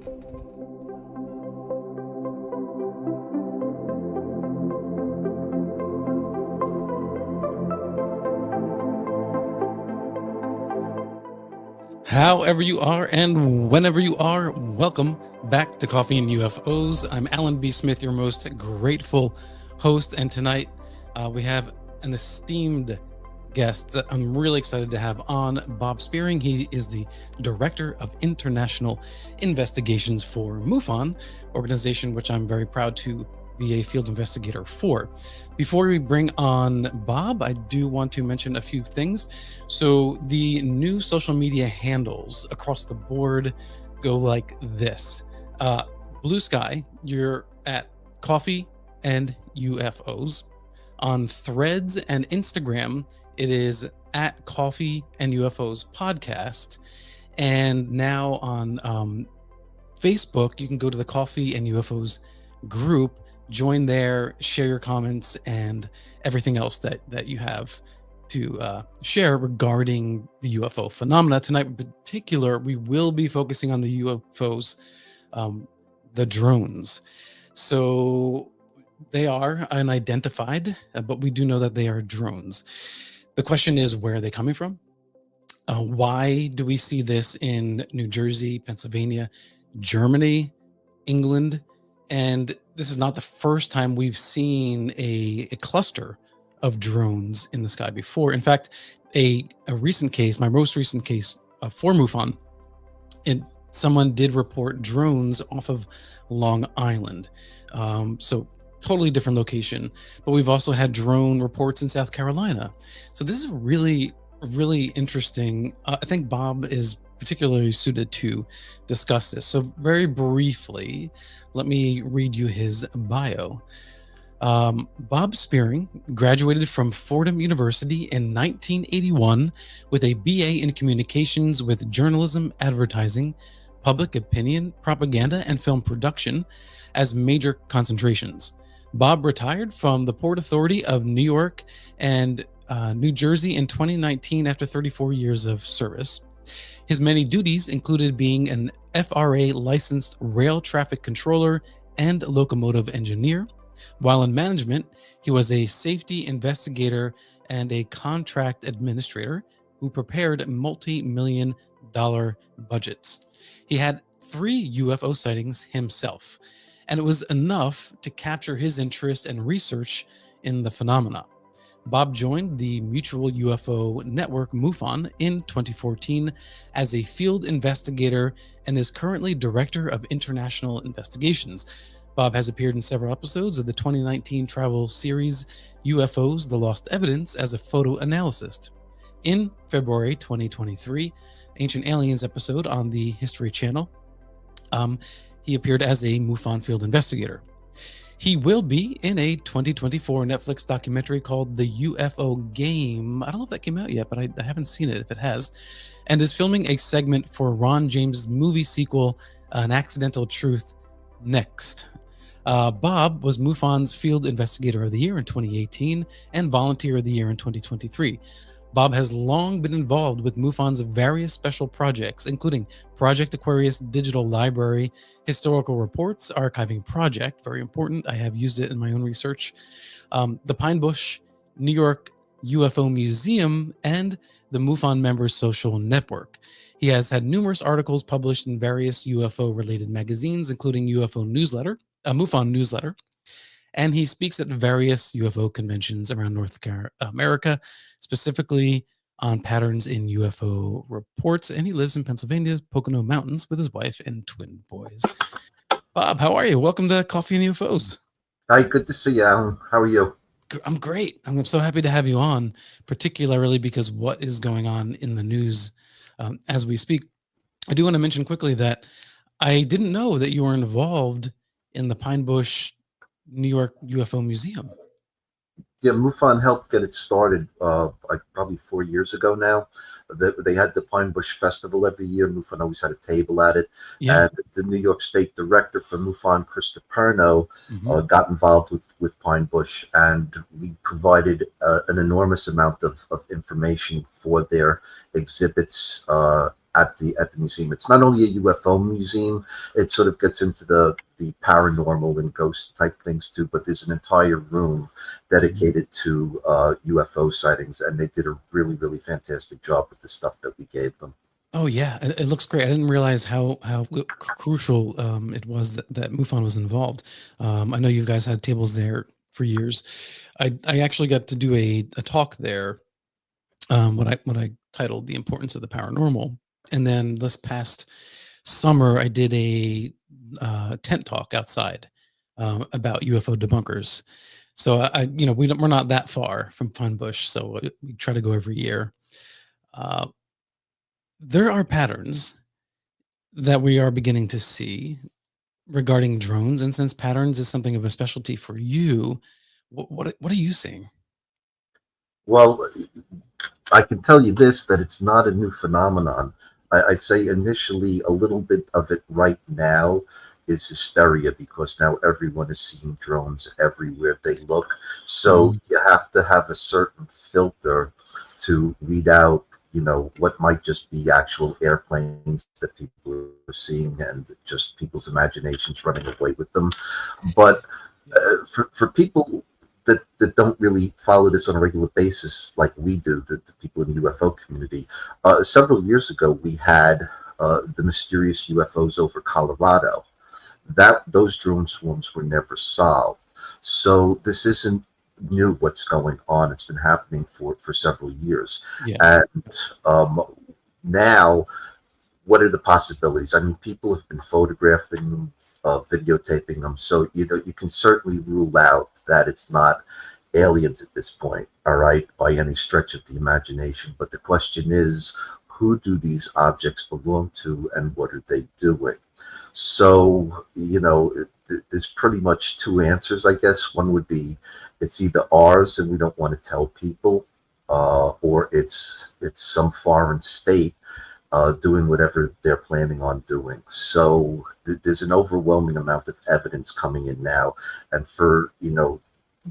However you are and whenever you are, welcome back to Coffee and UFOs. I'm Alan B. Smith, your most grateful host, and tonight we have an esteemed guest that I'm really excited to have on, Bob Spearing. He is the Director of International Investigations for MUFON, organization which I'm very proud to be a field investigator for. Before we bring on Bob, I do want to mention a few things. So the new social media handles across the board go like this. Blue Sky, you're at Coffee and UFOs. On Threads and Instagram, it is at Coffee and UFOs podcast. And now on Facebook, you can go to the Coffee and UFOs group, join there, share your comments and everything else that you have to share regarding the UFO phenomena. Tonight in particular, we will be focusing on the UFOs, the drones. So they are unidentified, but we do know that they are drones. The question is, where are they coming from? Why do we see this in New Jersey, Pennsylvania, Germany, England? And this is not the first time we've seen a cluster of drones in the sky before. In fact, a recent case, my most recent case for MUFON, someone did report drones off of Long Island. So totally different location. But we've also had drone reports in South Carolina. So this is really, really interesting. I think Bob is particularly suited to discuss this. So very briefly, let me read you his bio. Bob Spearing graduated from Fordham University in 1981 with a BA in Communications with Journalism, Advertising, Public Opinion, Propaganda, and Film Production as major concentrations. Bob retired from the Port Authority of New York and New Jersey in 2019 after 34 years of service. His many duties included being an FRA licensed rail traffic controller and locomotive engineer. While in management, he was a safety investigator and a contract administrator who prepared multi-million-dollar budgets. He had 3 UFO sightings himself, and it was enough to capture his interest and research in the phenomena. Bob joined the Mutual UFO Network, MUFON, in 2014 as a field investigator and is currently Director of International Investigations. Bob has appeared in several episodes of the 2019 travel series UFOs, The Lost Evidence as a photo analyst. In February 2023, Ancient Aliens episode on the History Channel, he appeared as a MUFON field investigator. He will be in a 2024 Netflix documentary called The UFO Game. I don't know if that came out yet, but I haven't seen it if it has. And is filming a segment for Ron James' movie sequel, An Accidental Truth, next. Bob was MUFON's Field Investigator of the Year in 2018 and Volunteer of the Year in 2023. Bob has long been involved with MUFON's various special projects, including Project Aquarius Digital Library, Historical Reports Archiving Project, very important, I have used it in my own research, the Pine Bush, New York UFO Museum, and the MUFON Members Social Network. He has had numerous articles published in various UFO-related magazines, including UFO Newsletter, a MUFON newsletter, and he speaks at various UFO conventions around North America, specifically on patterns in UFO reports, and he lives in Pennsylvania's Pocono Mountains with his wife and twin boys. Bob, how are you? Welcome to Coffee and UFOs. Hi, good to see you, Alan. How are you? I'm great. I'm so happy to have you on, particularly because what is going on in the news as we speak. I do want to mention quickly that I didn't know that you were involved in the Pine Bush, New York UFO Museum. Yeah, MUFON helped get it started like probably 4 years ago now. They had the Pine Bush Festival every year. MUFON always had a table at it. Yeah. And the New York State Director for MUFON, Chris DiPerno, got involved with Pine Bush, and we provided an enormous amount of information for their exhibits at the museum. It's not only a UFO museum; it sort of gets into the paranormal and ghost type things too. But there's an entire room Mhm. dedicated to UFO sightings, and they did a really fantastic job with the stuff that we gave them. Oh yeah, it looks great. I didn't realize how crucial it was that MUFON was involved. I know you guys had tables there for years. I actually got to do a talk there. What I titled "The Importance of the Paranormal," and then this past summer I did a tent talk outside about UFO debunkers. So we're not that far from Fun Bush, so we try to go every year. Uh, there are patterns that we are beginning to see regarding drones, and since patterns is something of a specialty for you, what are you seeing? Well, I can tell you this, that it's not a new phenomenon. I say initially a little bit of it right now is hysteria because now everyone is seeing drones everywhere they look. So Mm, you have to have a certain filter to weed out, what might just be actual airplanes that people are seeing and just people's imaginations running away with them. But for people that don't really follow this on a regular basis like we do, the people in the UFO community, several years ago we had the mysterious UFOs over Colorado. Those drone swarms were never solved. So this isn't new what's going on. It's been happening for several years. yeah. And um, now what are the possibilities? I mean, people have been photographing them, videotaping them, so you can certainly rule out that it's not aliens at this point, all right, by any stretch of the imagination. But the question is, who do these objects belong to, and what are they doing? So, there's pretty much two answers, I guess. One would be it's either ours and we don't want to tell people, or it's some foreign state doing whatever they're planning on doing. So there's an overwhelming amount of evidence coming in now. And for,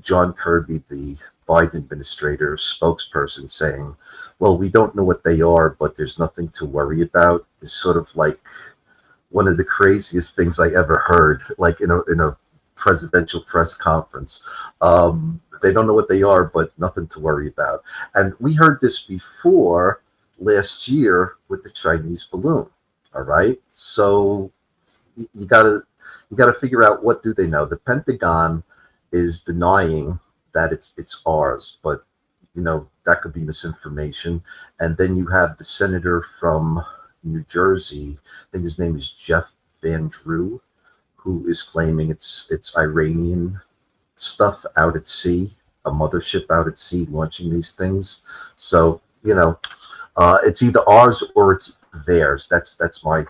John Kirby, the Biden administrator spokesperson, saying, well, we don't know what they are, but there's nothing to worry about, is sort of like one of the craziest things I ever heard, like in a presidential press conference. They don't know what they are, but nothing to worry about. And we heard this before last year with the Chinese balloon. All right, so you gotta figure out what do they know. The Pentagon is denying that it's ours, but that could be misinformation. And then you have the senator from New Jersey, I think his name is Jeff Van Drew, who is claiming it's Iranian stuff out at sea, a mothership out at sea launching these things. So it's either ours or it's theirs. That's my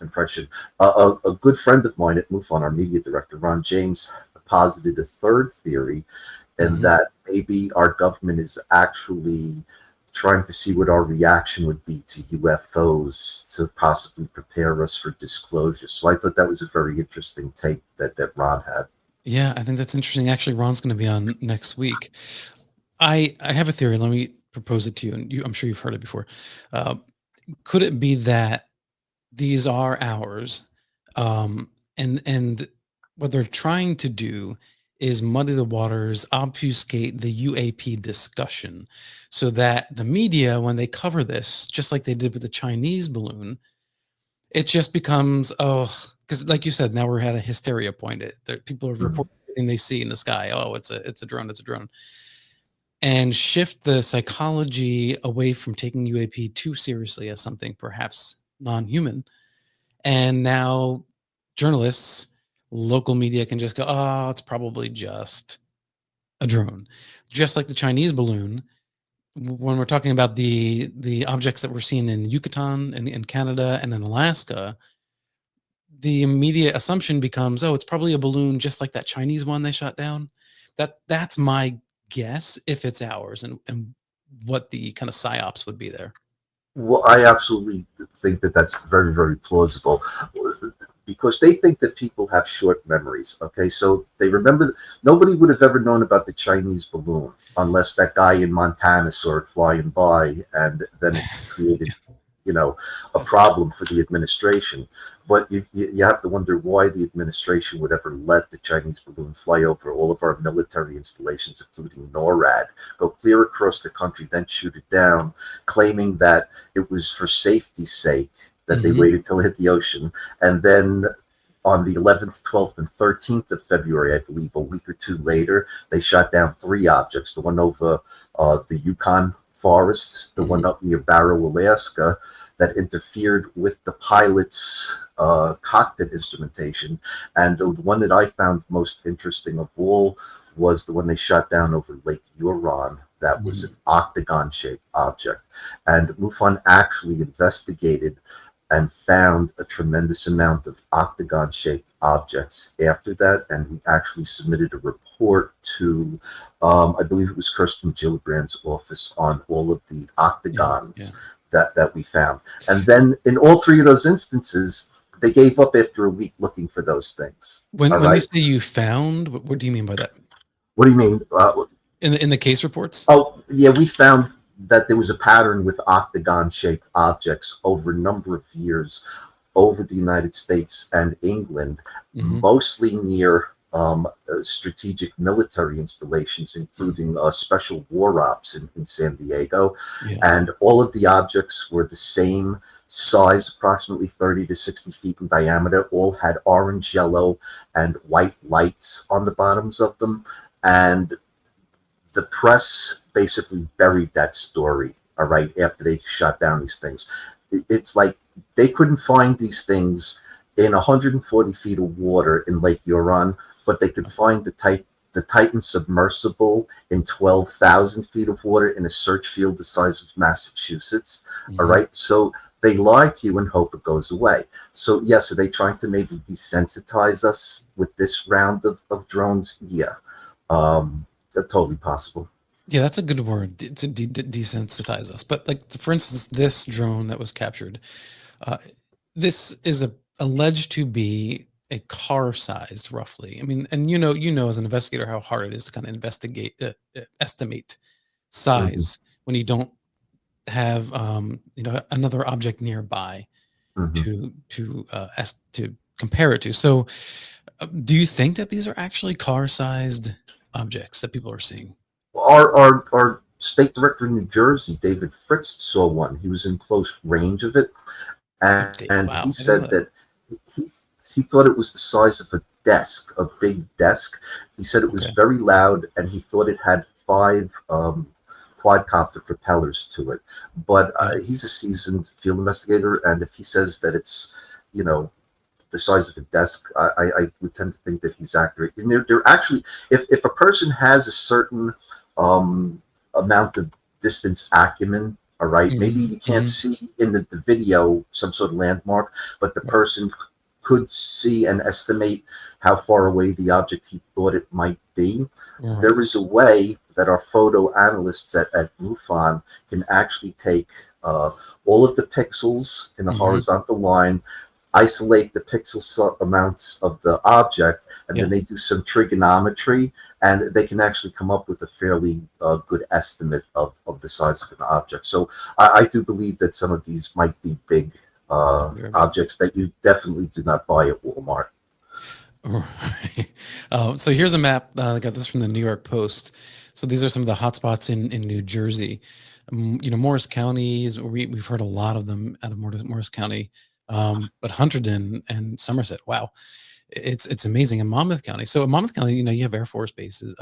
impression. A good friend of mine at MUFON, our media director, Ron James, posited a third theory, and Mhm. that maybe our government is actually trying to see what our reaction would be to UFOs to possibly prepare us for disclosure. So I thought that was a very interesting take that Ron had. Yeah, I think that's interesting. Actually, Ron's going to be on next week. I have a theory. Let me propose it to you, and I'm sure you've heard it before. Uh, could it be that these are ours, and what they're trying to do is muddy the waters, obfuscate the UAP discussion, so that the media, when they cover this, just like they did with the Chinese balloon, it just becomes, oh, because like you said, now we're at a hysteria point. People are Mhm. reporting everything they see in the sky. Oh, it's a drone, it's a drone, and shift the psychology away from taking UAP too seriously as something perhaps non-human. And now journalists, local media can just go, oh, it's probably just a drone. Just like the Chinese balloon, when we're talking about the objects that we're seeing in Yucatan and in Canada and in Alaska, the immediate assumption becomes, oh, it's probably a balloon just like that Chinese one they shot down. That's my guess if it's ours, and what the kind of psyops would be there. Well, I absolutely think that that's very plausible because they think that people have short memories. Okay, so they remember nobody would have ever known about the Chinese balloon unless that guy in Montana saw it flying by, and then it created a problem for the administration. But you have to wonder why the administration would ever let the Chinese balloon fly over all of our military installations, including NORAD, go clear across the country, then shoot it down, claiming that it was for safety's sake that they Hmm. waited till it hit the ocean. And then on the 11th, 12th, and 13th of February, I believe, a week or two later, they shot down three objects: the one over the Yukon forest, the Hmm. one up near Barrow, Alaska, that interfered with the pilot's cockpit instrumentation. And the one that I found most interesting of all was the one they shot down over Lake Huron. That was an Hmm. octagon-shaped object. And MUFON actually investigated and found a tremendous amount of octagon-shaped objects after that, and we actually submitted a report to, I believe it was Kirsten Gillibrand's office, on all of the Yeah. Yeah. octagons that we found. And then in all three of those instances, they gave up after a week looking for those things. All When you right. say you found, what do you mean by that? What do you mean? In the case reports? Oh, yeah, we found that there was a pattern with octagon-shaped objects over a number of years over the United States and England, Hmm. mostly near strategic military installations, including special war ops in San Diego. Yeah. And all of the objects were the same size, approximately 30 to 60 feet in diameter, all had orange, yellow, and white lights on the bottoms of them. And the press basically buried that story, all right, after they shot down these things. It's like they couldn't find these things in 140 feet of water in Lake Huron, but they could find the Titan submersible in 12,000 feet of water in a search field the size of Massachusetts. All Hmm. right, so they lie to you and hope it goes away. So yes, are they trying to maybe desensitize us with this round of drones? Yeah, totally possible. Yeah, that's a good word to desensitize us. But like, for instance, this drone that was captured, uh, this is alleged to be a car-sized, roughly. I mean, and as an investigator how hard it is to kind of investigate, estimate Hmm. size when you don't have another object nearby Hmm. to compare it to. So, do you think that these are actually car-sized objects that people are seeing? Our state director in New Jersey, David Fritz, saw one. He was in close range of it, and he Wow, I said didn't know that. that he he thought it was the size of a desk, a big desk. He said it was Okay. very loud, and he thought it had five quadcopter propellers to it. But Yeah. he's a seasoned field investigator, and if he says that it's, you know, the size of a desk, I would tend to think that he's accurate. And they're actually, if a person has a certain amount of distance acumen, all right, maybe Hmm. you can't Hmm. see in the video some sort of landmark, but the Right. person could see and estimate how far away the object he thought it might be. Right. There is a way that our photo analysts at MUFON can actually take all of the pixels in a Hmm. horizontal line, isolate the pixel amounts of the object, and then Yeah. they do some trigonometry, and they can actually come up with a fairly good estimate of the size of an object. So I do believe that some of these might be big Very big. objects that you definitely do not buy at Walmart. Right. So here's a map. I got this from the New York Post. So these are some of the hotspots in New Jersey. Morris County is we've heard a lot of them out of Morris County, but Hunterdon and Somerset. Wow, it's amazing. In Monmouth County, so in Monmouth County, you have Air Force bases,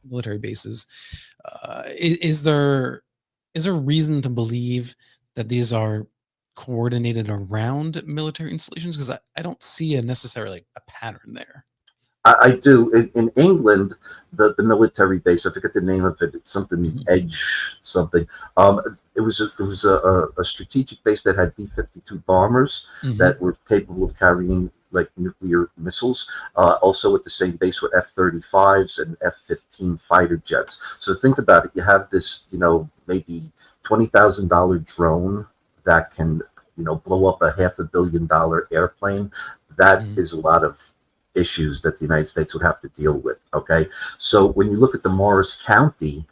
military bases. Is there reason to believe that these are coordinated around military installations? Because I don't see a necessarily a pattern there. I do. In England, the military base, I forget the name of it. It's something Mhm. Edge something. Um, it was a strategic base that had B-52 bombers Mhm. that were capable of carrying like nuclear missiles. Also at the same base were F-35s and F-15 fighter jets. So think about it. You have this, maybe $20,000 drone that can, blow up a $500 million airplane. That Mhm. is a lot of issues that the United States would have to deal with. Okay, so when you look at the Morris County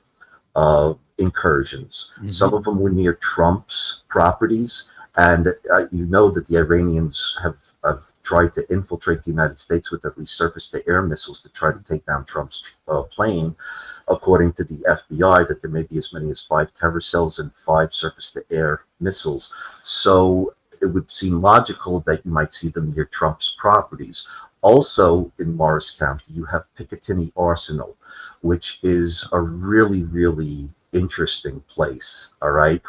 incursions, some Mhm. of them were near Trump's properties, And you know that the Iranians have tried to infiltrate the United States with at least surface-to-air missiles to try to take down Trump's plane. According to the FBI, that there may be as many as 5 terror cells and 5 surface-to-air missiles. So it would seem logical that you might see them near Trump's properties. Also in Morris County, you have Picatinny Arsenal, which is a really, really interesting place. All right.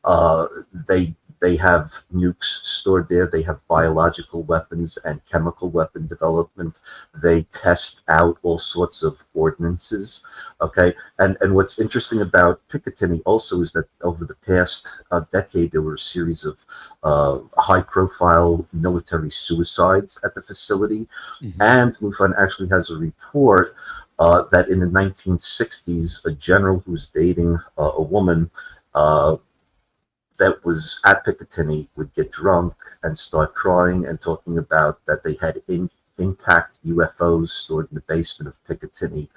Uh, they have nukes stored there. They have biological weapons and chemical weapon development. They test out all sorts of ordinances. Okay, and what's interesting about Picatinny also is that over the past decade, there were a series of high-profile military suicides at the facility, and MUFON actually has a report that in the 1960s, a general who was dating a woman that was at Picatinny would get drunk and start crying and talking about that they had intact UFOs stored in the basement of Picatinny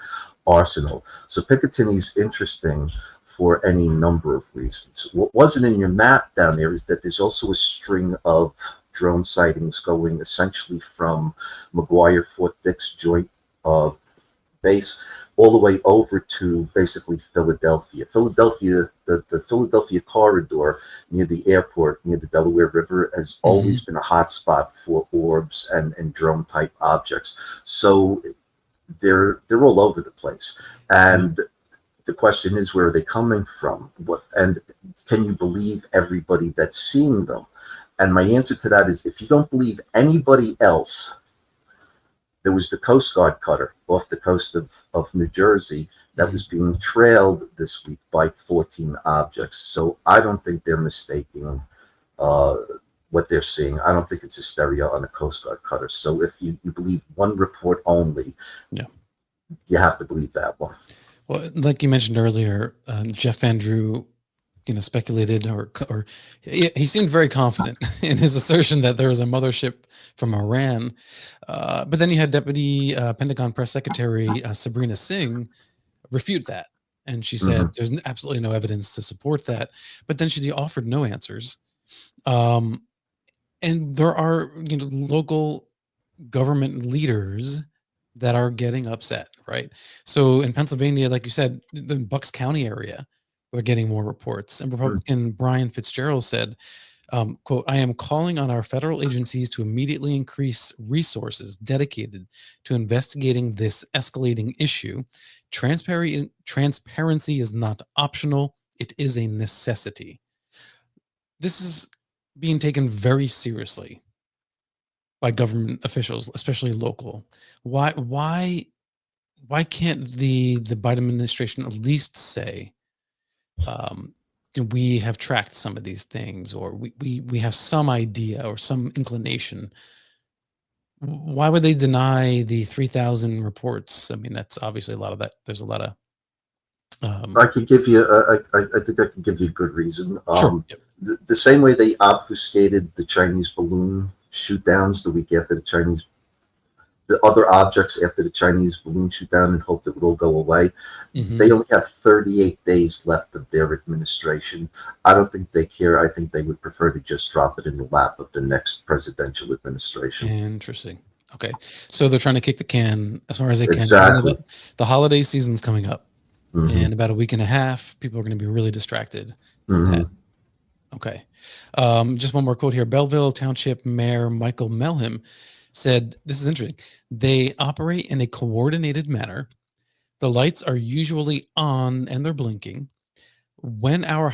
Arsenal. So Picatinny's interesting for any number of reasons. What wasn't in your map down there is that there's also a string of drone sightings going essentially from McGuire Fort Dix Joint base all the way over to basically Philadelphia. The Philadelphia corridor near the airport, near the Delaware River, has always been a hotspot for orbs and drone type objects. So they're all over the place. And the question is, where are they coming from? And can you believe everybody that's seeing them? And my answer to that is, if you don't believe anybody else, there was the Coast Guard cutter off the coast of New Jersey that was being trailed this week by 14 objects. So I don't think they're mistaking what they're seeing. I don't think it's hysteria on a Coast Guard cutter. So if you believe one report only, you have to believe that one. Well, like you mentioned earlier, Jeff Andrew, speculated or he seemed very confident in his assertion that there was a mothership from Iran. But then you had Deputy Pentagon Press Secretary Sabrina Singh refute that. And she said there's absolutely no evidence to support that. But then she offered no answers. And there are local government leaders that are getting upset, right? So in Pennsylvania, like you said, the Bucks County area, we're getting more reports. And Republican Brian Fitzgerald said, quote, "I am calling on our federal agencies to immediately increase resources dedicated to investigating this escalating issue. Transparency is not optional. It is a necessity." This is being taken very seriously by government officials, especially local. Why can't the Biden administration at least say, we have tracked some of these things, or we have some idea or some inclination? Why would they deny the 3,000 reports? I mean, that's obviously a lot of that. There's a lot of. I could give you. I think I can give you a good reason. Sure. The same way they obfuscated the Chinese balloon shoot downs the week after the other objects after the Chinese balloon shoot down, and hoped it would all go away. They only have 38 days left of their administration. I don't think they care. I think they would prefer to just drop it in the lap of the next presidential administration. Interesting. Okay. So they're trying to kick the can as far as they can. Exactly. The holiday season's coming up. In about a week and a half, people are going to be really distracted with that. Okay. Just one more quote here. Belleville Township Mayor Michael Melham said, this is interesting, "They operate in a coordinated manner. The lights are usually on and they're blinking. When our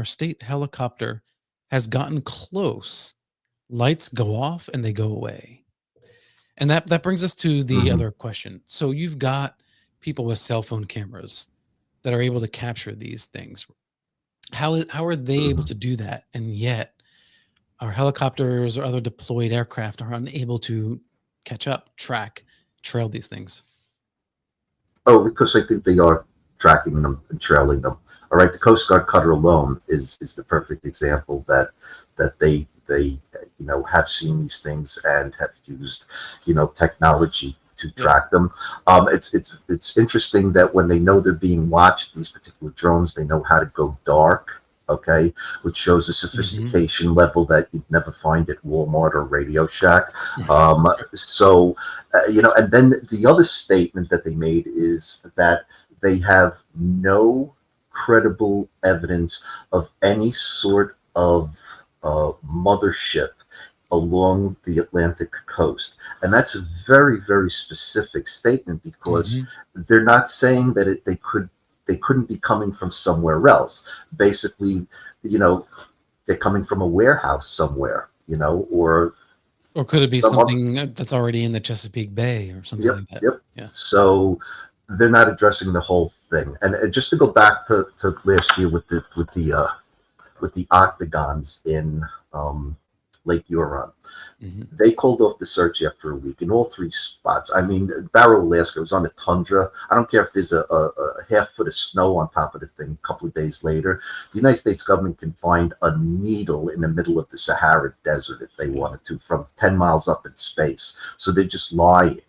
state helicopter has gotten close, lights go off and they go away." And that brings us to the other question. So you've got people with cell phone cameras that are able to capture these things. How are they able to do that? And yet our helicopters or other deployed aircraft are unable to catch up, track, trail these things. Oh, because I think they are tracking them and trailing them. All right, the Coast Guard cutter alone is the perfect example that they have seen these things and have used technology to track them. It's interesting that when they know they're being watched, these particular drones, they know how to go dark. okay, which shows a Hmm. sophistication level that you'd never find at Walmart or Radio Shack. Right. Um, so, and then the other statement that they made is that they have no credible evidence of any sort of mothership along the Atlantic coast. And that's a very, very specific statement because Hmm. they're not saying that they couldn't be coming from somewhere else. Basically, you know, they're coming from a warehouse somewhere, or Or could it be some other. something that's already in the Chesapeake Bay or something Yep, like that? yep. Yeah. So they're not addressing the whole thing. And just to go back to last year with the octagons in um, Lake Huron. Hmm. They called off the search after a week in all three spots. I mean, Barrow, Alaska was on the tundra. I don't care if there's a half foot of snow on top of the thing a couple of days later. The United States government can find a needle in the middle of the Sahara Desert if they Wow. wanted to, from 10 miles up in space. So they're just lying.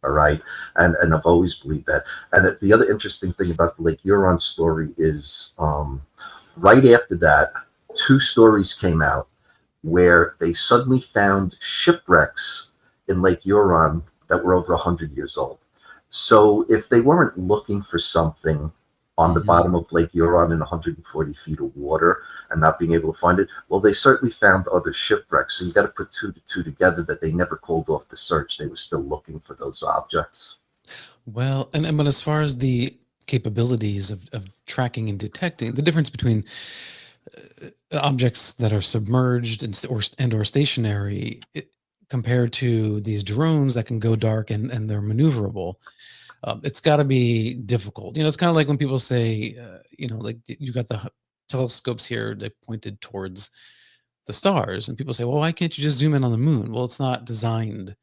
All right. And I've always believed that. And the other interesting thing about the Lake Huron story is right after that, two stories came out where they suddenly found shipwrecks in Lake Huron that were over 100 years old. So if they weren't looking for something on the Hmm. bottom of Lake Huron in 140 feet of water and not being able to find it, well, they certainly found other shipwrecks. So you got to put two to two together that they never called off the search. They were still looking for those objects. Well, and but as far as the capabilities of tracking and detecting, the difference between objects that are submerged and or stationary compared to these drones that can go dark and they're maneuverable, it's got to be difficult. It's kind of like when people say, like you got the telescopes here that pointed towards the stars, and people say, well, why can't you just zoom in on the moon? Well, it's not designed,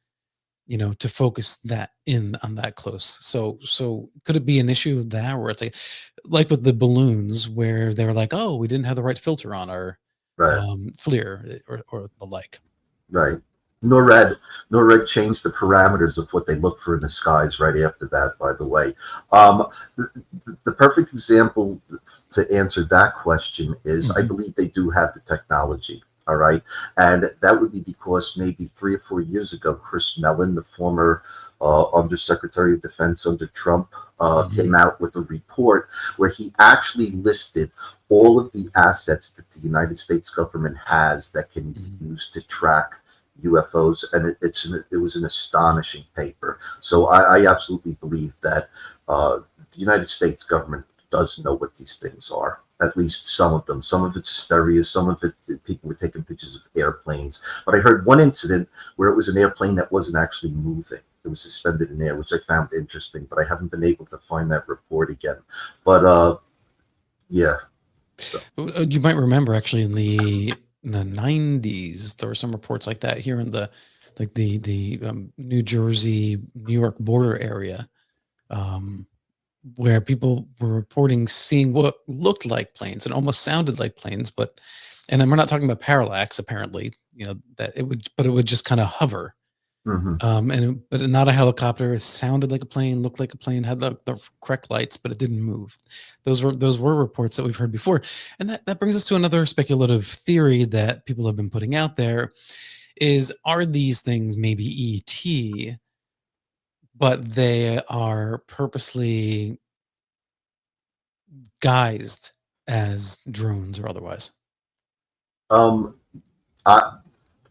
to focus that in on that close. So could it be an issue with that, where it's like with the balloons, where they were like, oh, we didn't have the right filter on our Right. FLIR, or the like. Right. NORAD changed the parameters of what they look for in the skies right after that, by the way. The perfect example to answer that question is I Hmm. believe they do have the technology. All right. And that would be because maybe 3 or 4 years ago, Chris Mellon, the former Undersecretary of Defense under Trump, Hmm. came out with a report where he actually listed all of the assets that the United States government has that can be Hmm. used to track UFOs, and it was an astonishing paper. So I absolutely believe that the United States government does know what these things are. At least some of them. Some of it's hysteria. Some of it, people were taking pictures of airplanes. But I heard one incident where it was an airplane that wasn't actually moving. It was suspended in air, which I found interesting. But I haven't been able to find that report again. But yeah. So. You might remember, actually, in the 90s, there were some reports like that here in the New Jersey, New York border area, um, where people were reporting seeing what looked like planes and almost sounded like planes, and then we're not talking about parallax, apparently, that it would just kind of hover. Hmm. But not a helicopter. It sounded like a plane, looked like a plane, had the correct lights, but it didn't move. Those were reports that we've heard before, and that brings us to another speculative theory that people have been putting out there: is, are these things maybe ET, but they are purposely guised as drones or otherwise? Um, I,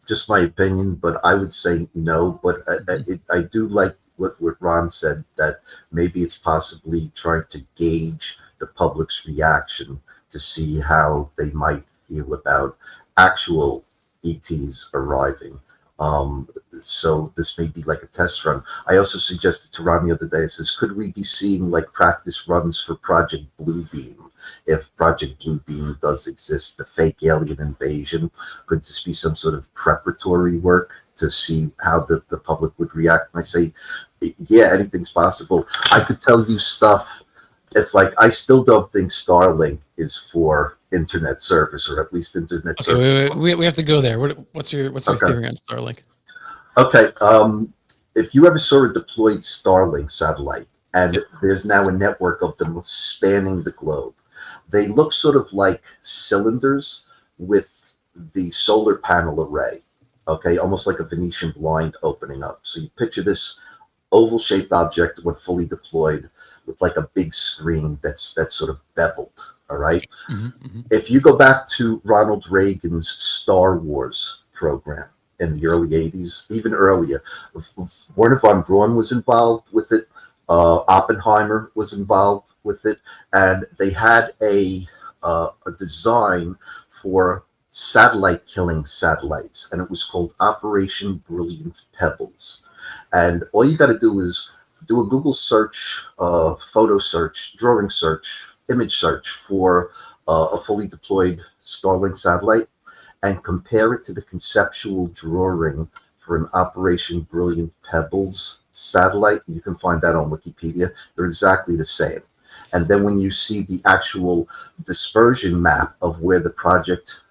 just my opinion, but I would say no. But Mhm. I do like what Ron said, that maybe it's possibly trying to gauge the public's reaction to see how they might feel about actual ETs arriving. Um, so this may be like a test run. I also suggested to Ron the other day, I says, could we be seeing like practice runs for Project Bluebeam? If Project Bluebeam does exist, the fake alien invasion, could this be some sort of preparatory work to see how the public would react? And I say, yeah, anything's possible. I could tell you stuff. It's like I still don't think Starlink is for internet service, or at least internet Okay, service. we have to go there. What's your Okay. theory on Starlink? Okay. If you ever saw a deployed Starlink satellite, and Yep. there's now a network of them spanning the globe, They look sort of like cylinders with the solar panel array, okay, almost like a Venetian blind opening up. So you picture this oval-shaped object when fully deployed with like a big screen that's sort of beveled, all right? Mm-hmm. If you go back to Ronald Reagan's Star Wars program in the early 80s, even earlier, Werner von Braun was involved with it. Oppenheimer was involved with it, and they had a design for satellite killing satellites, and it was called Operation Brilliant Pebbles. And all you got to do is do a Google search, photo search, drawing search, image search for a fully deployed Starlink satellite, and compare it to the conceptual drawing for an Operation Brilliant Pebbles satellite. You can find that on Wikipedia. They're exactly the same. And then when you see the actual dispersion map of where the project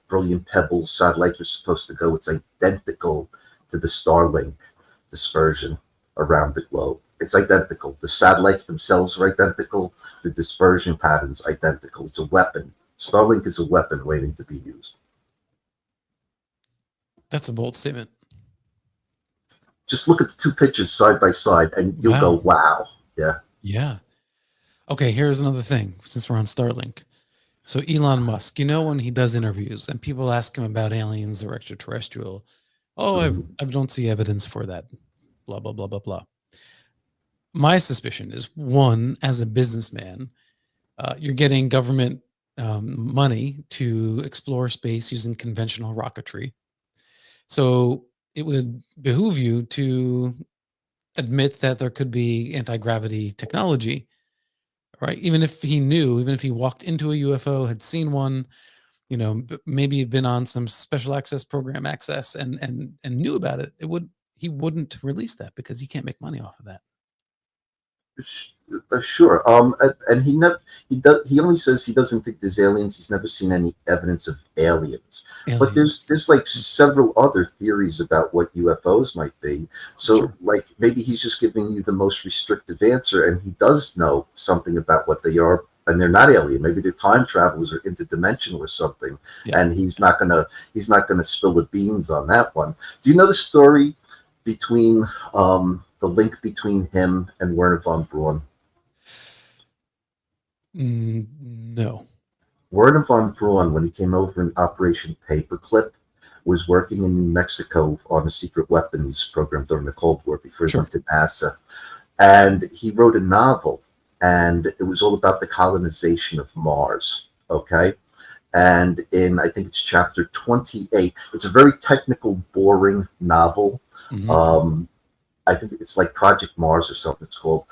Brilliant Pebbles satellite was supposed to go, it's identical to the Starlink dispersion around the globe. It's identical. The satellites themselves are identical. The dispersion pattern's identical. It's a weapon. Starlink is a weapon waiting to be used. That's a bold statement. Just look at the two pictures side by side and you'll go, wow. Yeah. Yeah. Okay, here's another thing, since we're on Starlink. So Elon Musk, when he does interviews and people ask him about aliens or extraterrestrial, I don't see evidence for that, blah, blah, blah, blah, blah. My suspicion is, one, as a businessman, you're getting government money to explore space using conventional rocketry. So it would behoove you to admit that there could be anti-gravity technology, right? Even if he walked into a UFO, had seen one, maybe had been on some special access program access and knew about it, he wouldn't release that because he can't make money off of that. Sure. And he only says he doesn't think there's aliens. He's never seen any evidence of aliens. But there's like several other theories about what UFOs might be. So Sure. like maybe he's just giving you the most restrictive answer, and he does know something about what they are, and they're not alien. Maybe they're time travelers or interdimensional or something. Yeah. And he's not gonna spill the beans on that one. Do you know the story between the link between him and Werner von Braun? No. Werner von Braun, when he came over in Operation Paperclip, was working in New Mexico on a secret weapons program during the Cold War before he went to NASA. And he wrote a novel, and it was all about the colonization of Mars, okay? And in, I think it's chapter 28, it's a very technical, boring novel. Mm-hmm. I think it's like Project Mars or something it's called.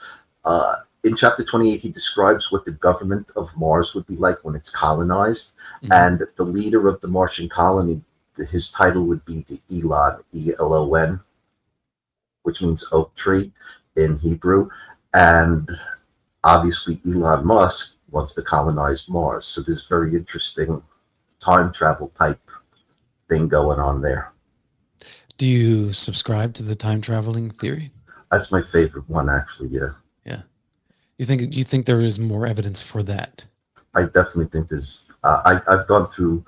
In chapter 28, he describes what the government of Mars would be like when it's colonized. Mm-hmm. And the leader of the Martian colony, his title would be the Elon, E-L-O-N, which means oak tree in Hebrew. And obviously Elon Musk wants to colonize Mars. So there's very interesting time travel type thing going on there. Do you subscribe to the time traveling theory? That's my favorite one, actually. Yeah. Yeah. You think there is more evidence for that? I definitely think there's. I've gone through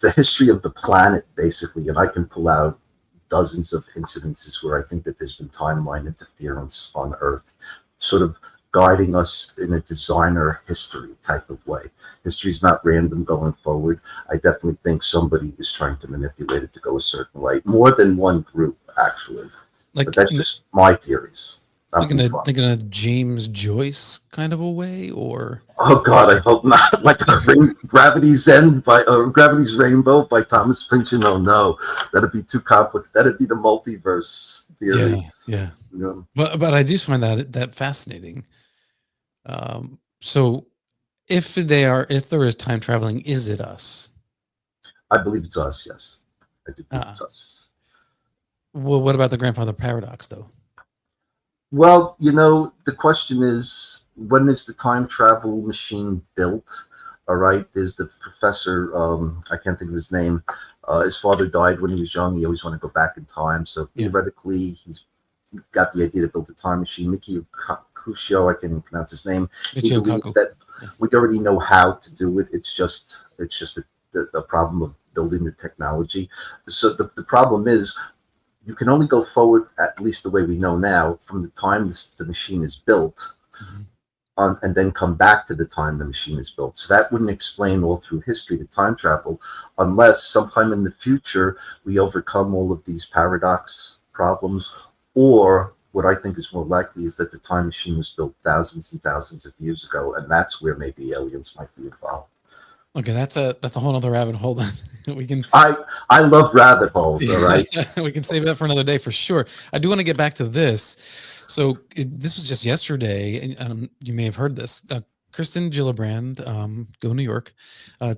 the history of the planet basically, and I can pull out dozens of incidences where I think that there's been timeline interference on Earth, sort of guiding us in a designer history type of way. History's not random going forward. I definitely think somebody is trying to manipulate it to go a certain way. More than one group, actually. But that's just my theories. Like in a James Joyce kind of a way, or? Oh God, I hope not. Like Gravity's End Gravity's Rainbow by Thomas Pynchon. Oh no, that'd be too complicated. That'd be the multiverse theory. Yeah. But I do find that fascinating. So if there is time traveling, is it us? I believe it's us. Yes, I do believe it's us. Well, what about the grandfather paradox, though? Well, the question is, when is the time travel machine built? All right, there's the professor, I can't think of his name. His father died when he was young. He always wanted to go back in time. So theoretically, he's got the idea to build a time machine. Michio Kakushio, I can't even pronounce his name. He believes that Yeah. We already know how to do it. It's just the problem of building the technology. So the problem is you can only go forward, at least the way we know now, from the time the machine is built Mhm. and then come back to the time the machine is built. So that wouldn't explain all through history the time travel, unless sometime in the future we overcome all of these paradox problems, or what I think is more likely is that the time machine was built thousands and thousands of years ago, and that's where maybe aliens might be involved. Okay, that's a whole other rabbit hole that we can I love rabbit holes. All right. we can save that for another day for sure. I do want to get back to this. So this was just yesterday, and you may have heard this. Kristen Gillibrand, Go New York,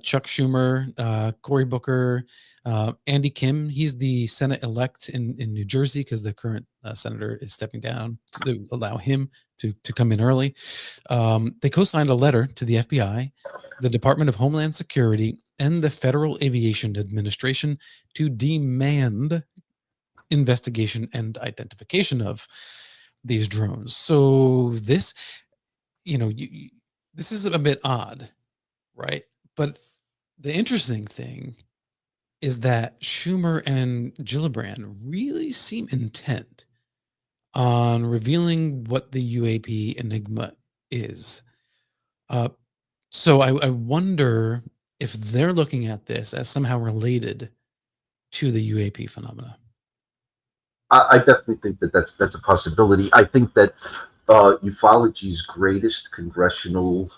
Chuck Schumer, Cory Booker, Andy Kim. He's the Senate elect in New Jersey because the current senator is stepping down to allow him to come in early. They co-signed a letter to the FBI, the Department of Homeland Security, and the Federal Aviation Administration to demand investigation and identification of these drones. So this, this is a bit odd, right? But the interesting thing is that Schumer and Gillibrand really seem intent on revealing what the UAP enigma is. Uh, so I wonder if they're looking at this as somehow related to the UAP phenomena. I definitely think that that's a possibility. I think that ufology's greatest congressional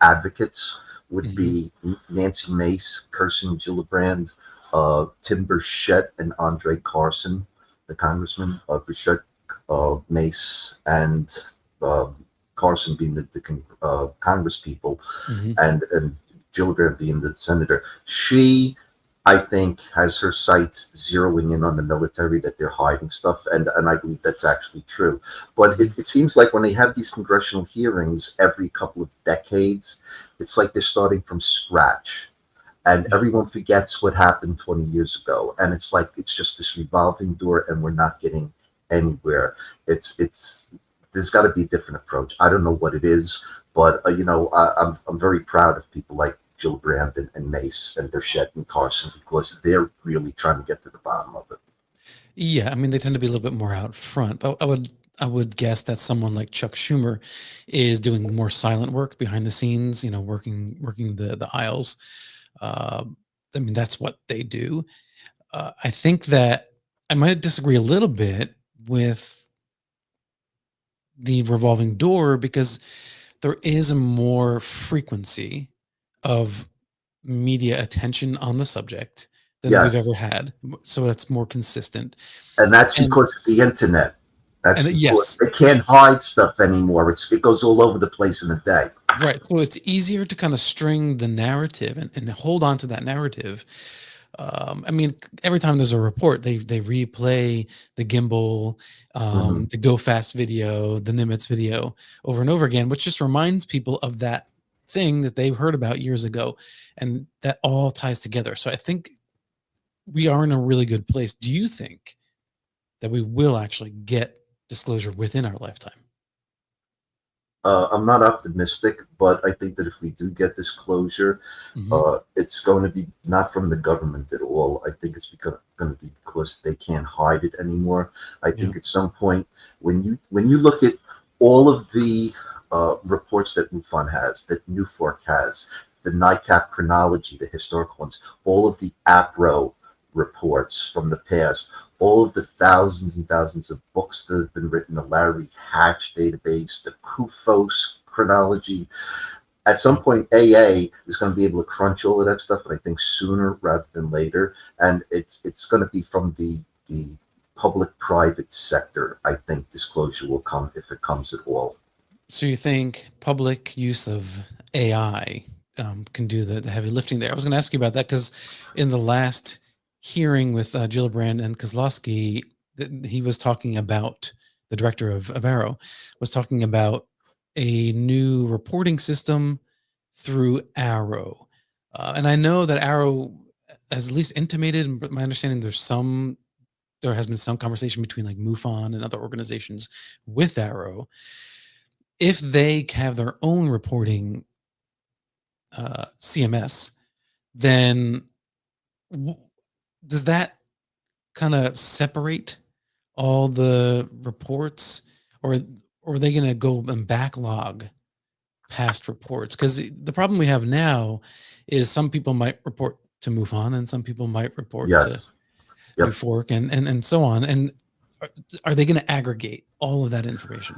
advocates would Hmm. be Nancy Mace, Kirsten Gillibrand, Tim Burchett, and Andre Carson, the congressman. Burchett, Mace, and uh, Carson being the Congress people, Hmm. and Gillibrand being the senator. She, I think, has her sights zeroing in on the military, that they're hiding stuff, and I believe that's actually true. But Hmm. it seems like when they have these congressional hearings every couple of decades, it's like they're starting from scratch. And Yeah. everyone forgets what happened 20 years ago. And it's like it's just this revolving door, and we're not getting anywhere. It's there's got to be a different approach. I don't know what it is, but I'm very proud of people like Gillibrand and Mace and Burchett and Carson, because they're really trying to get to the bottom of it. Yeah, I mean, they tend to be a little bit more out front, but I would guess that someone like Chuck Schumer is doing more silent work behind the scenes, working the aisles. Uh, I mean, that's what they do. I think that I might disagree a little bit with the revolving door because there is a more frequency of media attention on the subject than we've ever Yes, had. So that's more consistent. and that's And because of the internet. That's because yes, they can't hide stuff anymore. It goes all over the place in a day. right. So it's easier to kind of string the narrative and hold on to that narrative. I mean, every time there's a report, they replay the gimbal, Hmm. the Go Fast video, the Nimitz video over and over again, which just reminds people of that thing that they've heard about years ago, and that all ties together. So I think we are in a really good place. Do you think that we will actually get disclosure within our lifetime? I'm not optimistic, but I think that if we do get this closure, Hmm. it's going to be not from the government at all. I think it's going to be because they can't hide it anymore. I Yeah. think at some point, when you look at all of the reports that MUFON has, that NUFORC has, the NICAP chronology, the historical ones, all of the APRO reports from the past, all of the thousands and thousands of books that have been written, the Larry Hatch database, the CUFOS chronology. At some Yeah. point, AA is going to be able to crunch all of that stuff, and I think sooner rather than later. And it's going to be from the public-private sector. I think disclosure will come, if it comes at all. So you think public use of AI can do the heavy lifting there? I was going to ask you about that because in the last hearing with Gillibrand and Kozlowski, he was talking about the director of Arrow was talking about a new reporting system through Arrow, and I know that Arrow has at least intimated. But my understanding, there has been some conversation between like MUFON and other organizations with Arrow if they have their own reporting CMS, then w- does that kind of separate all the reports, or are they going to go and backlog past reports? Because the problem we have now is some people might report to MUFON and some people might report to Yes. Yep. NUFORC and so on. And are they going to aggregate all of that information?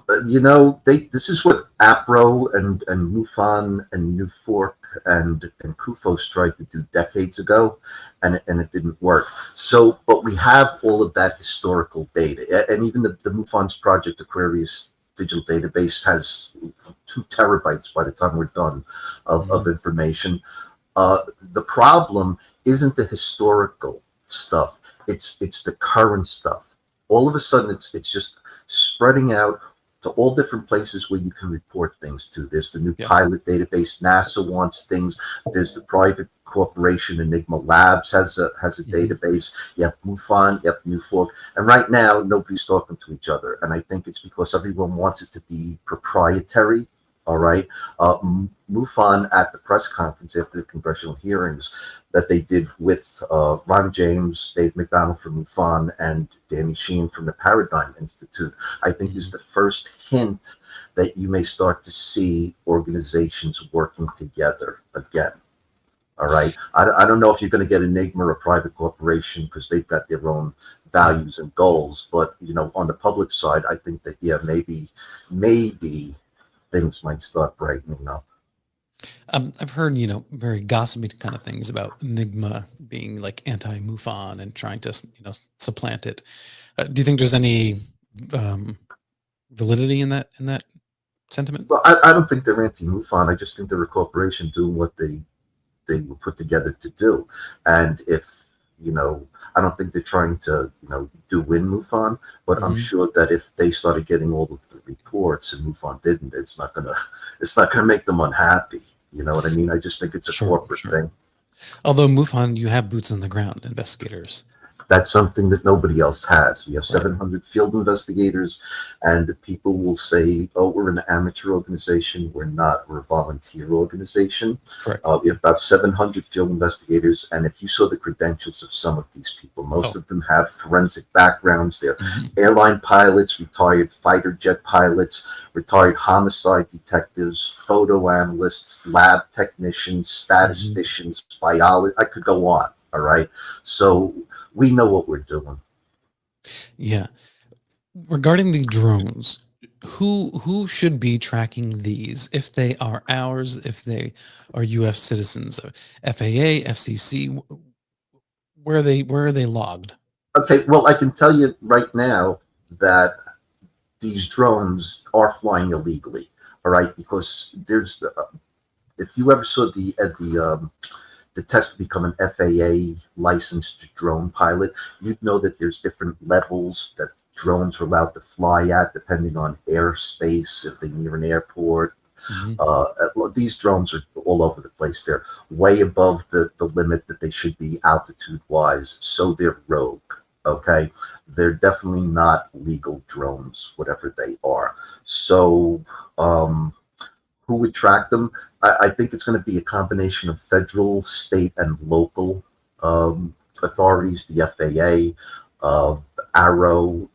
This is what APRO and MUFON and NUFORC and KUFOS tried to do decades ago, and it didn't work. So, but we have all of that historical data, and even the MUFON's Project Aquarius digital database has 2 terabytes by the time we're done of information. The problem isn't the historical stuff; it's the current stuff. All of a sudden, it's just spreading out to all different places where you can report things to. There's the new pilot database. NASA wants things. There's the private corporation Enigma Labs has a database. You have MUFON, you have NUFORC, and right now nobody's talking to each other. And I think it's because everyone wants it to be proprietary. All right. MUFON at the press conference after the congressional hearings that they did with Ron James, Dave McDonald from MUFON, and Danny Sheen from the Paradigm Institute, I think is the first hint that you may start to see organizations working together again. All right. I don't know if you're going to get Enigma or a private corporation because they've got their own values and goals. But, on the public side, I think that, maybe things might start brightening up. I've heard, very gossipy kind of things about Enigma being like anti-MUFON and trying to, supplant it. Do you think there's any validity in that sentiment? Well, I don't think they're anti-MUFON. I just think they're a corporation doing what they were put together to do. And if I don't think they're trying to do win MUFON, but I'm sure that if they started getting all of the reports and MUFON didn't, it's not gonna make them unhappy. You know what I mean? I just think it's a corporate thing. Although MUFON, you have boots on the ground investigators. That's something that nobody else has. We have 700 field investigators, and people will say, "Oh, we're an amateur organization." We're not. We're a volunteer organization. Correct. We have about 700 field investigators, and if you saw the credentials of some of these people, most of them have forensic backgrounds. They're airline pilots, retired fighter jet pilots, retired homicide detectives, photo analysts, lab technicians, statisticians, biologists. I could go on. All right. So we know what we're doing. Yeah. Regarding the drones, who should be tracking these if they are ours, if they are US citizens, FAA, FCC, where are they logged? Okay, well, I can tell you right now that these drones are flying illegally. All right, because there's if you ever saw the test to become an FAA licensed drone pilot, you'd know that there's different levels that drones are allowed to fly at depending on airspace, if they're near an airport. These drones are all over the place. They're way above the limit that they should be altitude-wise, so they're rogue. Okay, they're definitely not legal drones, whatever they are. So, who would track them? I think it's going to be a combination of federal, state, and local authorities, the FAA, ARROW,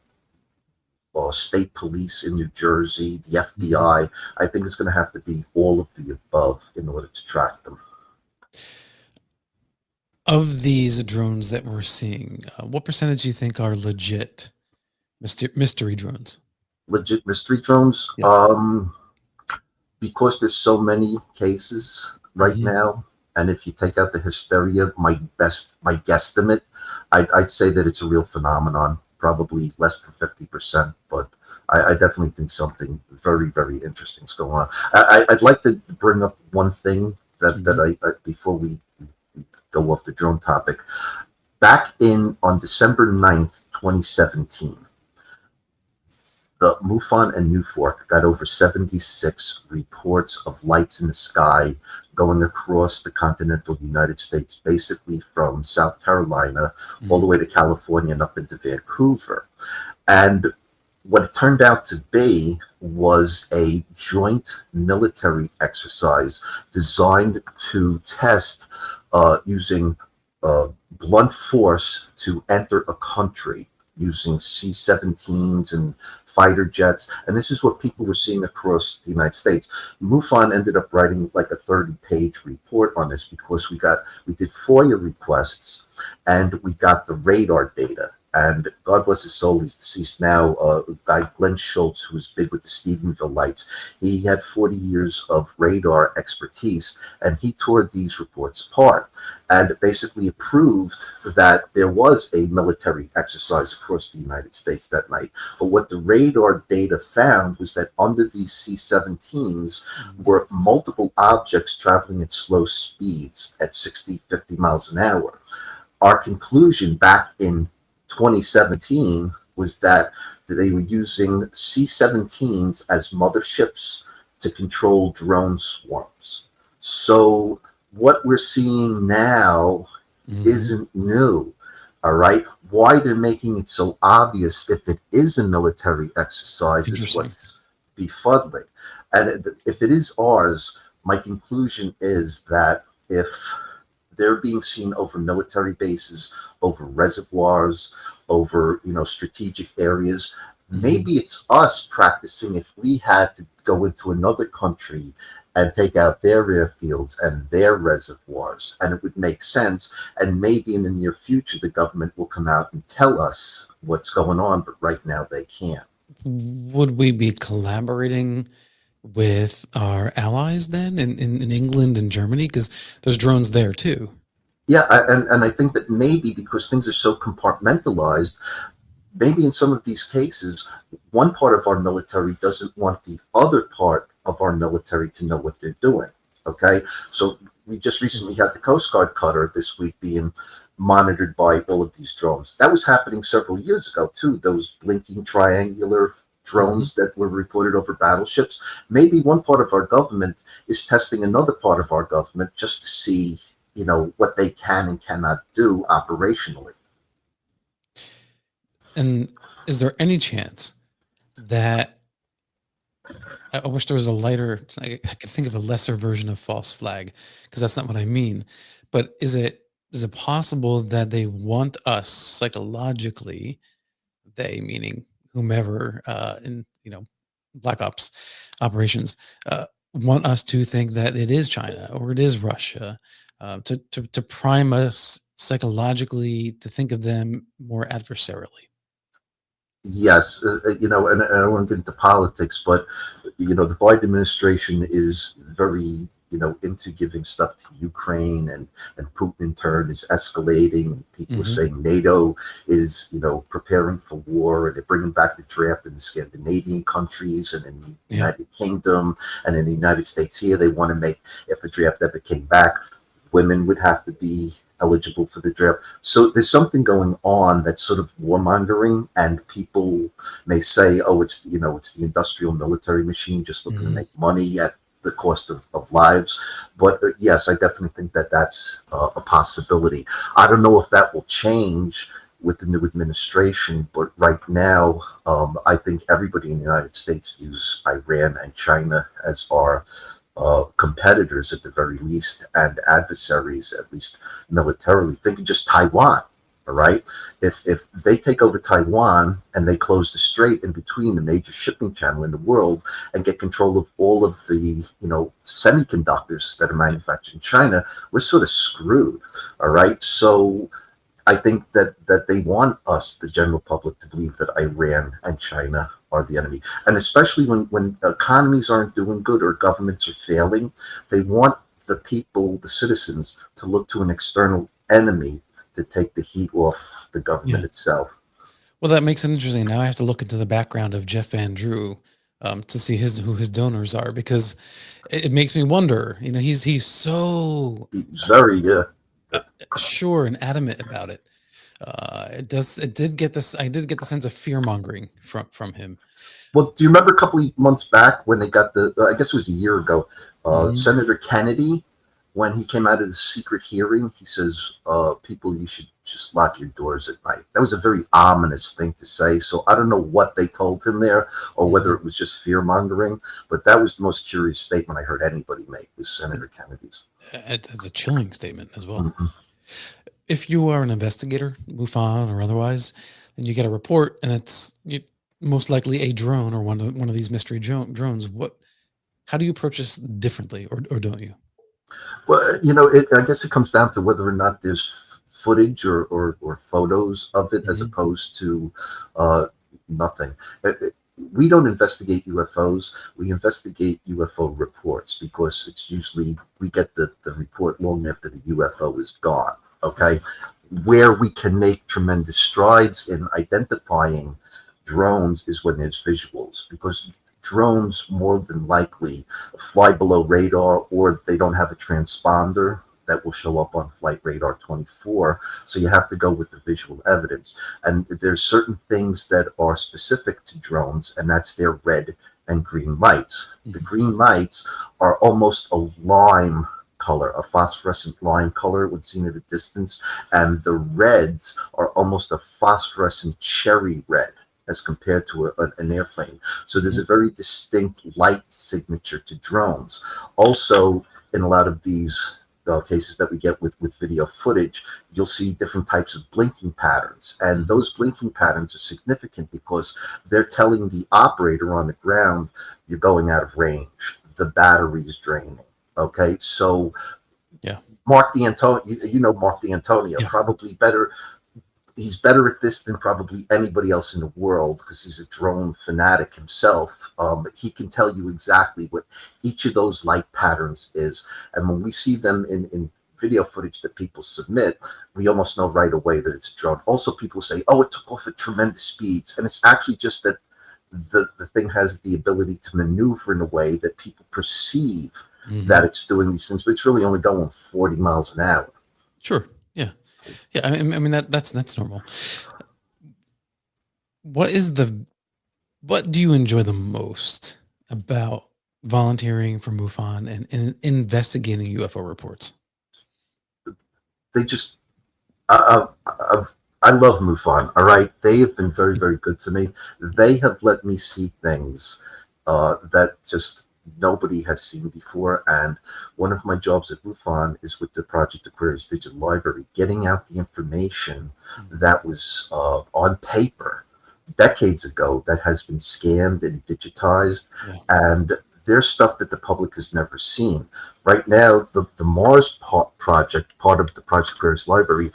state police in New Jersey, the FBI. I think it's going to have to be all of the above in order to track them. Of these drones that we're seeing, what percentage do you think are legit mystery drones? Legit mystery drones? Yeah. Because there's so many cases right now, and if you take out the hysteria, my guesstimate, I'd say that it's a real phenomenon, probably less than 50%, but I definitely think something very, very interesting is going on. I'd like to bring up one thing that I before we go off the drone topic. Back on December 9th, 2017, the MUFON and NUFORC got over 76 reports of lights in the sky going across the continental United States, basically from South Carolina all the way to California and up into Vancouver. And what it turned out to be was a joint military exercise designed to test using blunt force to enter a country using C-17s and fighter jets. And this is what people were seeing across the United States. MUFON ended up writing like a 30-page report on this because we did FOIA requests and we got the radar data. And God bless his soul, he's deceased now, a guy, Glenn Schultz, who was big with the Stephenville lights. He had 40 years of radar expertise, and he tore these reports apart and basically proved that there was a military exercise across the United States that night. But what the radar data found was that under these C-17s were multiple objects traveling at slow speeds at 60, 50 miles an hour. Our conclusion back in 2017 was that they were using C-17s as motherships to control drone swarms. So what we're seeing now isn't new. All right. Why they're making it so obvious if it is a military exercise is what's befuddling. And if it is ours, my conclusion is that if they're being seen over military bases, over reservoirs, over strategic areas. Maybe it's us practicing if we had to go into another country and take out their airfields and their reservoirs, and it would make sense. And maybe in the near future, the government will come out and tell us what's going on, but right now they can't. Would we be collaborating with our allies then in England and Germany? Because there's drones there too. Yeah, and I think that maybe because things are so compartmentalized, maybe in some of these cases, one part of our military doesn't want the other part of our military to know what they're doing. Okay, so we just recently had the Coast Guard cutter this week being monitored by all of these drones. That was happening several years ago too. Those blinking triangular drones that were reported over battleships. Maybe one part of our government is testing another part of our government just to see, what they can and cannot do operationally. And is there any chance that I wish there was a lighter, I could think of a lesser version of false flag, because that's not what I mean. But is it possible that they want us psychologically, they meaning whomever in black ops operations, want us to think that it is China or it is Russia, to prime us psychologically to think of them more adversarially? Yes, and I don't want to get into politics, but the Biden administration is very into giving stuff to Ukraine, and Putin in turn is escalating. And people are saying NATO is preparing for war, and they're bringing back the draft in the Scandinavian countries and in the United Kingdom and in the United States. Here they want to make, if a draft ever came back, women would have to be eligible for the draft. So there's something going on that's sort of warmongering, and people may say, oh, it's the industrial military machine just looking to make money at the cost of lives. But yes, I definitely think that that's a possibility. I don't know if that will change with the new administration, but right now, I think everybody in the United States views Iran and China as our competitors at the very least, and adversaries, at least militarily. Think of just Taiwan, all right? If they take over Taiwan and they close the strait in between, the major shipping channel in the world, and get control of all of the semiconductors that are manufactured in China, we're sort of screwed, all right? So I think that they want us, the general public, to believe that Iran and China are the enemy. And especially when economies aren't doing good or governments are failing, they want the people, the citizens, to look to an external enemy to take the heat off the government itself. Well, that makes it interesting. Now I have to look into the background of Jeff Van Drew to see who his donors are, because it makes me wonder. He's so very sure and adamant about it. I did get the sense of fear mongering from him. Well, do you remember a couple of months back when they got I guess it was a year ago, Senator Kennedy when he came out of the secret hearing, he says, people, you should just lock your doors at night. That was a very ominous thing to say. So I don't know what they told him there or whether it was just fear mongering, but that was the most curious statement I heard anybody make, was Senator Kennedy's. It's a chilling statement as well. Mm-hmm. If you are an investigator, MUFON or otherwise, and you get a report and it's most likely a drone or one of these mystery drones, how do you approach this differently, or don't you? Well, I guess it comes down to whether or not there's footage or photos of it, as opposed to nothing. We don't investigate UFOs. We investigate UFO reports, because it's usually, we get the report long after the UFO is gone. Okay. Where we can make tremendous strides in identifying drones is when there's visuals, because drones more than likely fly below radar, or they don't have a transponder that will show up on Flight Radar 24. So you have to go with the visual evidence. And there's certain things that are specific to drones, and that's their red and green lights. The green lights are almost a lime color, a phosphorescent lime color when seen at a distance, and the reds are almost a phosphorescent cherry red as compared to an airplane. So there's a very distinct light signature to drones. Also, in a lot of these cases that we get with video footage, you'll see different types of blinking patterns. And those blinking patterns are significant because they're telling the operator on the ground, you're going out of range. The battery's draining. Okay, so yeah, Mark D'Antonio, Mark D'Antonio, probably better. He's better at this than probably anybody else in the world, because he's a drone fanatic himself. He can tell you exactly what each of those light patterns is. And when we see them in video footage that people submit, we almost know right away that it's a drone. Also, people say, oh, it took off at tremendous speeds. And it's actually just that the thing has the ability to maneuver in a way that people perceive that it's doing these things, but it's really only going 40 miles an hour. Sure. Yeah. Yeah. I mean that's normal. What do you enjoy the most about volunteering for MUFON and investigating UFO reports? They just, I love MUFON. All right, they have been very, very good to me. They have let me see things that just nobody has seen before. And one of my jobs at MUFON is with the Project Aquarius Digital Library, getting out the information that was on paper decades ago that has been scanned and digitized. And there's stuff that the public has never seen. Right now, the Mars project, part of the Project Aquarius Library,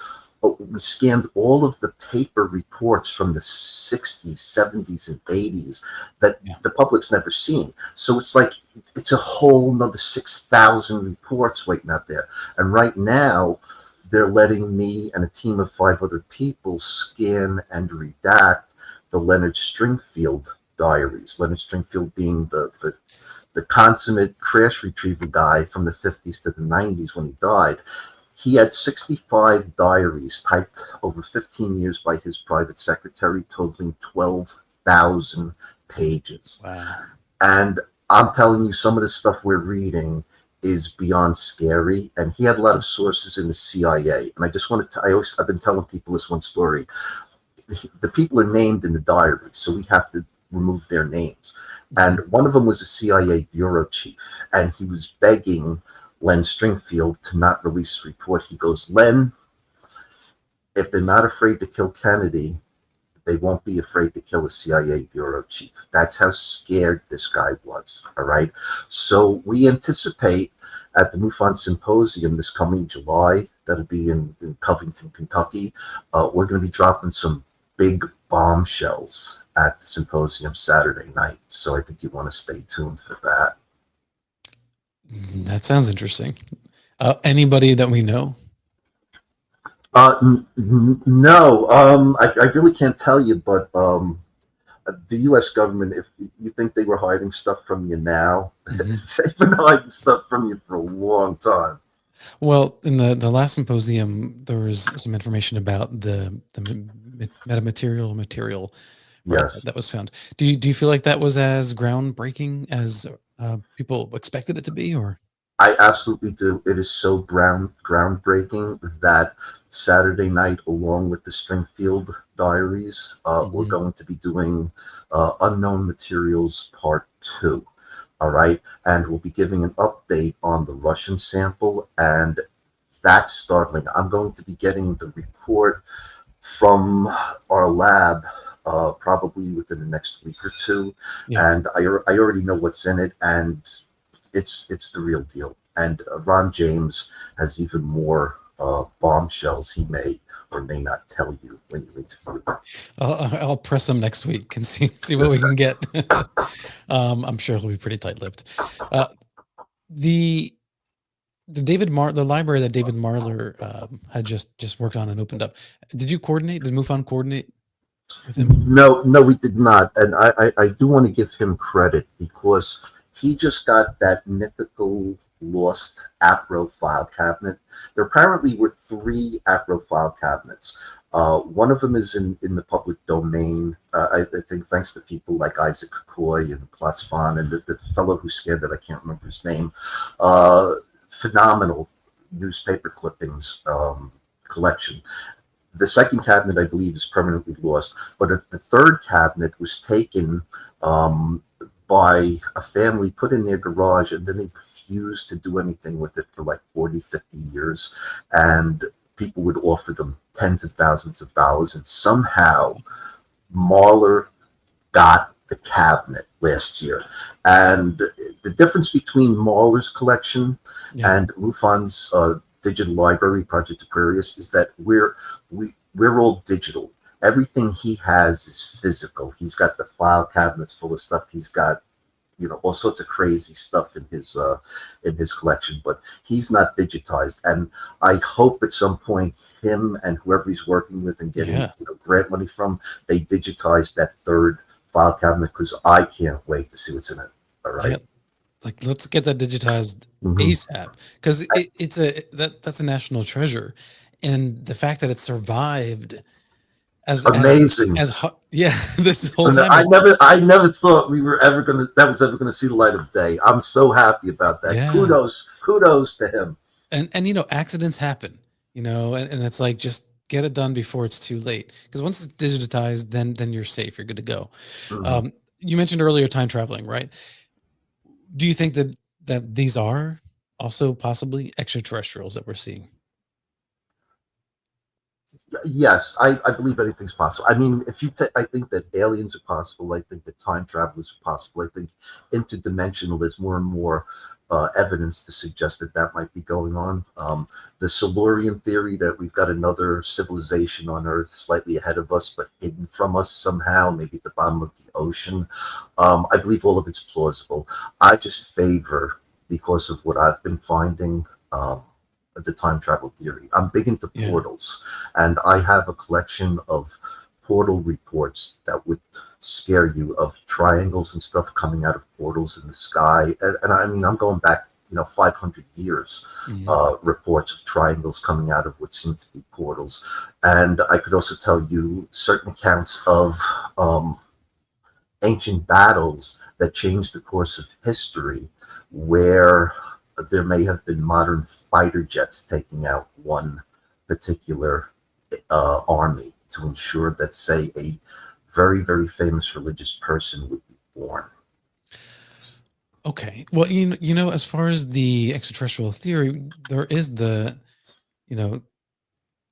we scanned all of the paper reports from the 60s, 70s, and 80s that the public's never seen. So it's like, it's a whole another 6,000 reports waiting out there. And right now, they're letting me and a team of 5 other people scan and redact the Leonard Stringfield diaries. Leonard Stringfield being the consummate crash retrieval guy from the 50s to the 90s when he died. He had 65 diaries typed over 15 years by his private secretary, totaling 12,000 pages. Wow. And I'm telling you, some of the stuff we're reading is beyond scary. And he had a lot of sources in the CIA. And I just wanted to, I've been telling people this one story. The people are named in the diary, so we have to remove their names. And one of them was a CIA bureau chief, and he was begging Len Stringfield to not release the report. He goes, Len, if they're not afraid to kill Kennedy, they won't be afraid to kill a CIA bureau chief. That's how scared this guy was, all right? So we anticipate at the MUFON Symposium this coming July, that'll be in Covington, Kentucky, we're going to be dropping some big bombshells at the symposium Saturday night. So I think you want to stay tuned for that. That sounds interesting. Anybody that we know? No, I really can't tell you, but the U.S. government, if you think they were hiding stuff from you now, they've been hiding stuff from you for a long time. Well, in the last symposium, there was some information about the metamaterial material, right, yes, that was found. Do you feel like that was as groundbreaking as people expected it to be, or? I absolutely do. It is so groundbreaking that Saturday night, along with the Stringfield Diaries, we're Hmm. going to be doing Unknown Materials Part 2. All right. And we'll be giving an update on the Russian sample. And that's startling. I'm going to be getting the report from our lab probably within the next week or two. Yeah. And I already know what's in it. And it's the real deal. And Ron James has even more bombshells he may or may not tell you when you interview him. I'll press him next week and see what we can get. I'm sure he'll be pretty tight-lipped. Uh, the the library that David Marler had just worked on and opened up. Did you coordinate? Did MUFON coordinate with him? No, no, we did not. And I do want to give him credit because he just got that mythical lost APRO file cabinet. There apparently were three APRO file cabinets. One of them is in the public domain. I think thanks to people like Isaac Coy and Plasfon and the fellow who scanned it, I can't remember his name. Phenomenal newspaper clippings collection. The second cabinet, I believe, is permanently lost, but the third cabinet was taken by a family, put in their garage, and then they refused to do anything with it for like 40, 50 years. And people would offer them tens of thousands of dollars. And somehow Mahler got the cabinet last year. And the difference between Mahler's collection Yeah. and MUFON's digital library, Project Aquarius, is that we're all digital. Everything he has is physical. He's got the file cabinets full of stuff. He's got all sorts of crazy stuff in his collection, but he's not digitized. And I hope at some point him and whoever he's working with and getting Yeah. grant money from, they digitize that third file cabinet because I can't wait to see what's in it. All Yeah. right. Like, let's get that digitized Mm-hmm. ASAP because it's that's a national treasure, and the fact that it survived Amazing. yeah, this whole And time is I never thought we were ever gonna that was ever gonna see the light of day. I'm so happy about that. yeah. Kudos to him. And accidents happen, and it's like, just get it done before it's too late, because once it's digitized, then you're safe, you're good to go. Mhm. You mentioned earlier time traveling, right? Do you think that these are also possibly extraterrestrials that we're seeing? Yes, I believe anything's possible. I mean, I think that aliens are possible. I think that time travelers are possible. I think interdimensional. There's more and more evidence to suggest that that might be going on. The Silurian theory that we've got another civilization on Earth slightly ahead of us, but hidden from us somehow, maybe at the bottom of the ocean. I believe all of it's plausible. I just favor, because of what I've been finding. The time travel theory. I'm big into Yeah. portals, and I have a collection of portal reports that would scare you, of triangles and stuff coming out of portals in the sky. And I mean, I'm going back, 500 years, Mhm. reports of triangles coming out of what seem to be portals. And I could also tell you certain accounts of ancient battles that changed the course of history, where there may have been modern fighter jets taking out one particular army to ensure that, say, a very, very famous religious person would be born. Okay. Well, as far as the extraterrestrial theory, there is you know,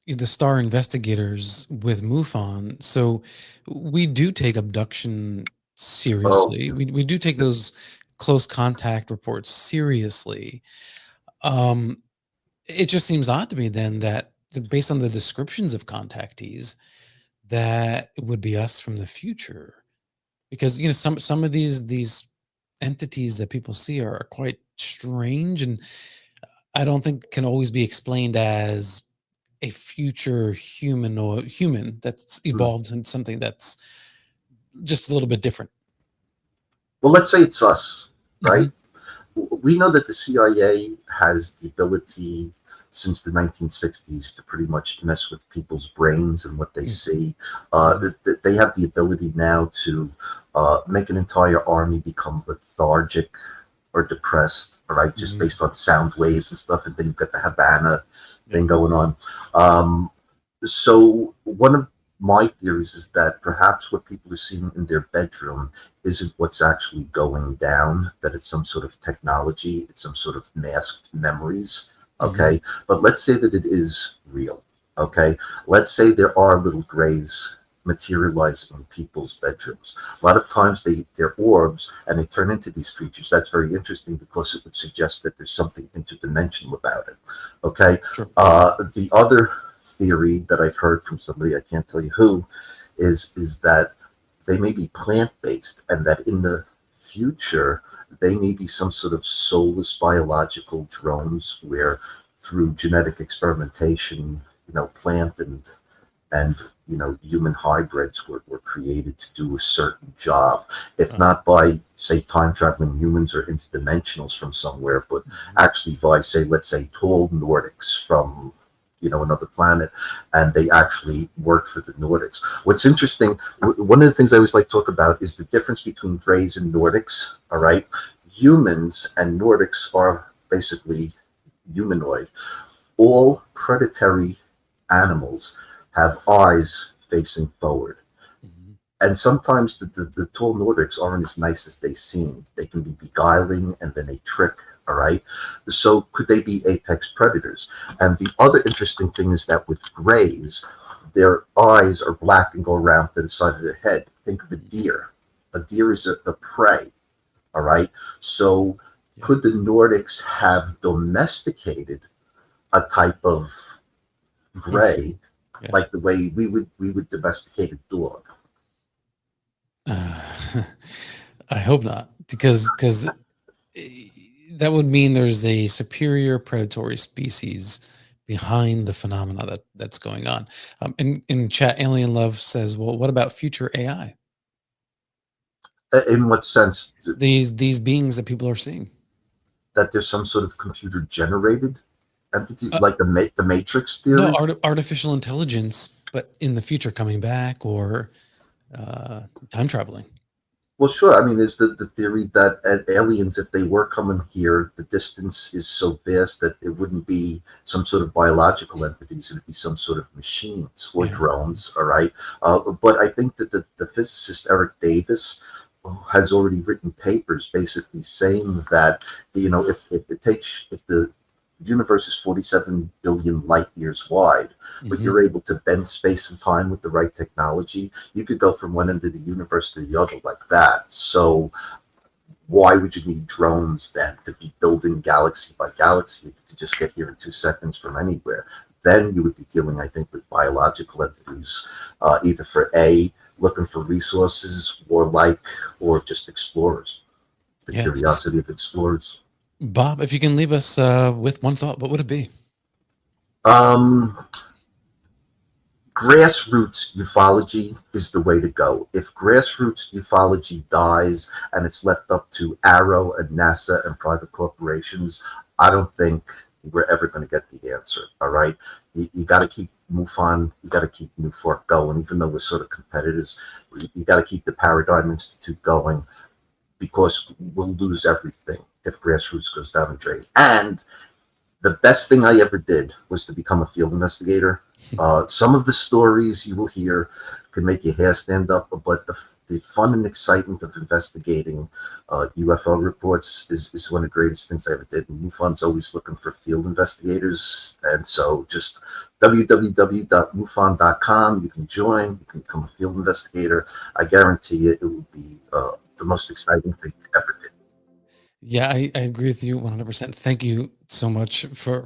the star investigators with MUFON. So we do take abduction Oh, seriously. We do take those close contact reports seriously. Um, it just seems odd to me then that, based on the descriptions of contactees, that it would be us from the future, because some of these entities that people see are quite strange, and I don't think can always be explained as a future human that's hmm. evolved into something that's just a little bit different. Well, let's say it's us, Hmm. right? We know that the CIA has the ability since the 1960s to pretty much mess with people's brains and what they see. Yeah. They have the ability now to make an entire army become lethargic, or depressed, all right, just Mhm. based on sound waves and stuff. And then you've got the Havana Yeah. thing going on. Um, so one of my theories is that perhaps what people are seeing in their bedroom isn't what's actually going down, that it's some sort of technology, it's some sort of masked memories. Mhm. Okay. But let's say that it is real. Okay. Let's say there are little grays materializing in people's bedrooms. A lot of times they're orbs and they turn into these creatures. That's very interesting because it would suggest that there's something interdimensional about it. Okay. Sure. The other theory that I've heard from somebody, I can't tell you who, is that they may be plant based and that in the future they may be some sort of soulless biological drones where through genetic experimentation, plant and human hybrids were created to do a certain job, if Uh, not by say time traveling humans or interdimensionals from somewhere, but mhm. actually by say let's say tall Nordics from another planet, and they actually work for the Nordics. What's interesting, one of the things I always like to talk about is the difference between Greys and Nordics. All right, humans and Nordics are basically humanoid. All predatory animals have eyes facing forward. Mhm. And sometimes the tall Nordics aren't as nice as they seem. They can be beguiling and then they trick. All right. So could they be apex predators? And the other interesting thing is that with grays, their eyes are black and go around to the side of their head. Think of a Mhm. deer. A deer is a prey. All right. So Yeah. could the Nordics have domesticated a type of gray Yeah. like the way we would domesticate a dog? Uh, I hope not, because that would mean there's a superior predatory species behind the phenomena that's going on. In chat, Alien Love says, "Well, what about future AI? In what sense? These beings that people are seeing, That there's some sort of computer generated entity, uh, like the Matrix no theory? artificial intelligence, but in the future coming back or uh, time traveling." Well, sure. I mean, there's the theory that aliens, if they were coming here, the distance is so vast that it wouldn't be some sort of biological entities. It'd be some sort of machines or Yeah. drones. All right. But I think that the physicist Eric Davis has already written papers basically saying that if the universe is 47 billion light years wide, but Hmm. you're able to bend space and time with the right technology, you could go from one end of the universe to the other like that. So why would you need drones then to be building galaxy by galaxy if you could just get here in 2 seconds from anywhere? Then you would be dealing, I think, with biological entities, either for looking for resources, or just explorers, the Yeah. curiosity of explorers. Bob, if you can leave us with one thought, what would it be? Um, Grassroots ufology is the way to go. If grassroots ufology dies and it's left up to Arrow and NASA and private corporations, I don't think we're ever going to get the answer. All right, you got to keep MUFON, you got to keep NUFORC going, even though we're sort of competitors. You got to keep the Paradigm Institute going because we'll lose everything if grassroots goes down the drain. And the best thing I ever did was to become a field investigator. Some of the stories you will hear could make your hair stand up, but the fun and excitement of investigating UFO reports is one of the greatest things I ever did. And MUFON's always looking for field investigators. And so just www.mufon.com, you can join, you can become a field investigator. I guarantee you it will be the most exciting thing you ever did. Yeah, I agree with you 100%. Thank you so much for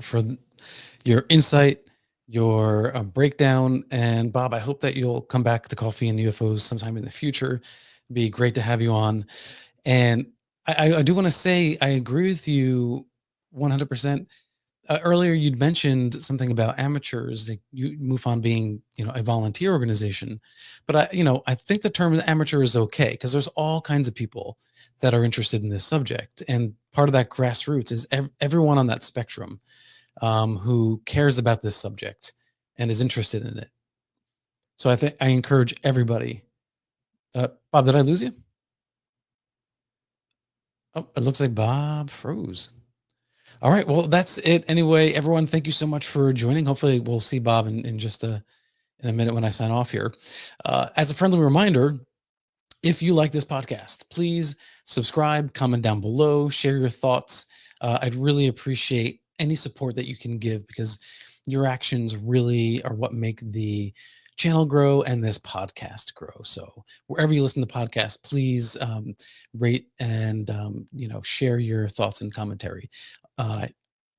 your insight, your breakdown, and Bob, I hope that you'll come back to Coffee and UFOs sometime in the future. It'd be great to have you on. And I do want to say I agree with you 100%. Earlier, you'd mentioned something about amateurs, like you MUFON being, a volunteer organization, but I think the term amateur is okay because there's all kinds of people that are interested in this subject, and part of that grassroots is everyone on that spectrum who cares about this subject and is interested in it. So I think I encourage everybody. Bob, did I lose you? Oh, it looks like Bob froze. All right. Well, that's it. Anyway, everyone, thank you so much for joining. Hopefully we'll see Bob in just in a minute when I sign off here. As a friendly reminder, if you like this podcast, please subscribe, comment down below, share your thoughts. I'd really appreciate any support that you can give, because your actions really are what make the channel grow and this podcast grow. So wherever you listen to podcasts, please rate and share your thoughts and commentary.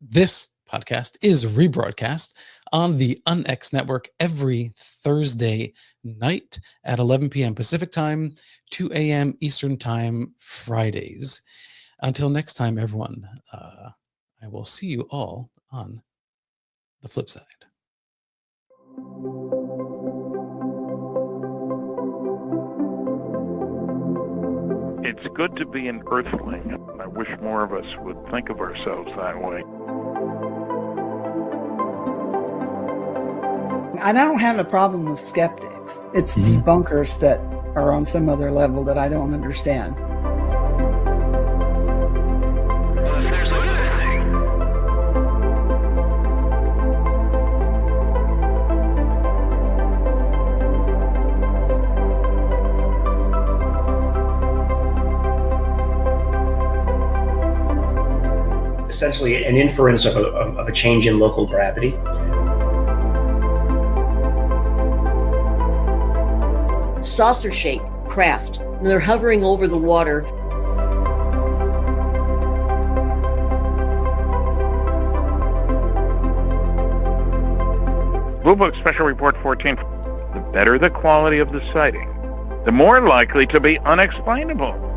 This podcast is rebroadcast on the UnX network every Thursday night at 11 p.m. Pacific time, 2 a.m. Eastern time, Fridays. Until next time, everyone, I will see you all on the flip side. It's good to be an earthling. I wish more of us would think of ourselves that way. I don't have a problem with skeptics. It's debunkers that are on some other level that I don't understand. Essentially an inference of a change in local gravity. Saucer-shaped craft, and they're hovering over the water. Blue Book Special Report 14. The better the quality of the sighting, the more likely to be unexplainable.